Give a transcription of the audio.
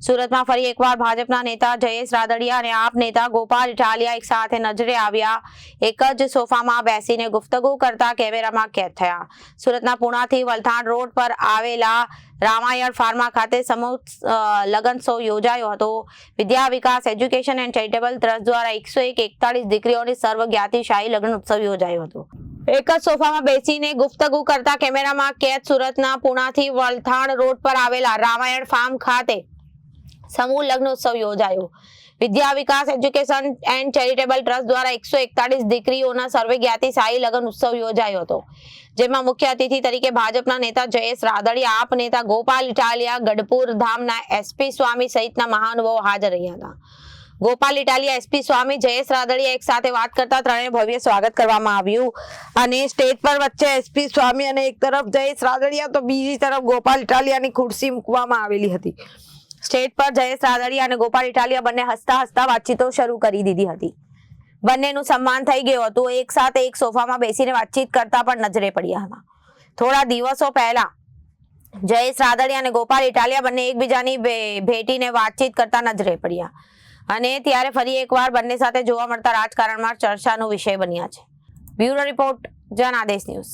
સુરતમાં ફરી એકવાર ભાજપના નેતા જયેશ રાદડિયા અને આપ નેતા ગોપાલ ઇટાલિયા એક સાથે નજરે આવ્યા. એક જ સોફામાં બેસીને ગુફ્તગુ કરતા કેમેરામાં કેદ થયા. સુરતના પુણાથી વલથાણ રોડ પર આવેલા રામાયણ ફાર્મા ખાતે સમૂહ લગ્નોત્સવ યોજાયો હતો. વિદ્યા વિકાસ એજ્યુકેશન એન્ડ ચેરિટેબલ ટ્રસ્ટ દ્વારા 141 દીકરીઓની સર્વજ્ઞાતિશાહી લગ્નોત્સવ યોજાયો હતો. એક જ સોફામાં બેસીને ગુફ્તગુ કરતા કેમેરામાં કેદ સુરતના પુણાથી વલથાણ રોડ પર આવેલા રામાયણ ફાર્મ ખાતે સમૂહ લગ્નોત્સવ યોજાયો. વિદ્યા વિકાસ એજ્યુકેશન એન્ડ ચેરિટેબલ ટ્રસ્ટ દ્વારા 141 દીકરીઓના સર્વજ્ઞાતિશાહી લગ્ન ઉત્સવ યોજાયો હતો, જેમાં મુખ્ય અતિથિ તરીકે ભાજપના નેતા જયેશ રાદડિયા, આપ નેતા ગોપાલ ઇટાલિયા, ગઢપુર ધામના એસપી સ્વામી સહિતના મહાનુભાવો હાજર રહ્યા હતા. ગોપાલ ઇટાલિયા, એસપી સ્વામી, જયેશ રાદડિયા એક સાથે વાત કરતા ત્રણેય ભવ્ય સ્વાગત કરવામાં આવ્યું અને સ્ટેજ પર વચ્ચે એસપી સ્વામી અને એક તરફ જયેશ રાદડિયા તો બીજી તરફ ગોપાલ ઇટાલિયાની ખુરશી મૂકવામાં આવેલી હતી. સ્ટેજ પર જયેશ રાદડિયા અને ગોપાલ ઇટાલિયા બંને હસતા હસતા વાતચીતો શરૂ કરી દીધી હતી. બંનેનું સન્માન થઈ ગયું હતું. એક સાથે એક સોફામાં બેસીને વાતચીત કરતા પણ નજરે પડ્યા હતા. થોડા દિવસો પહેલા જયેશ રાદડિયા અને ગોપાલ ઇટાલિયા બંને એકબીજાની ભેટીને વાતચીત કરતા નજરે પડ્યા અને ત્યારે ફરી એકવાર બંને સાથે જોવા મળતા રાજકારણમાં ચર્ચાનો વિષય બન્યા છે. Bureau report, Janadesh news.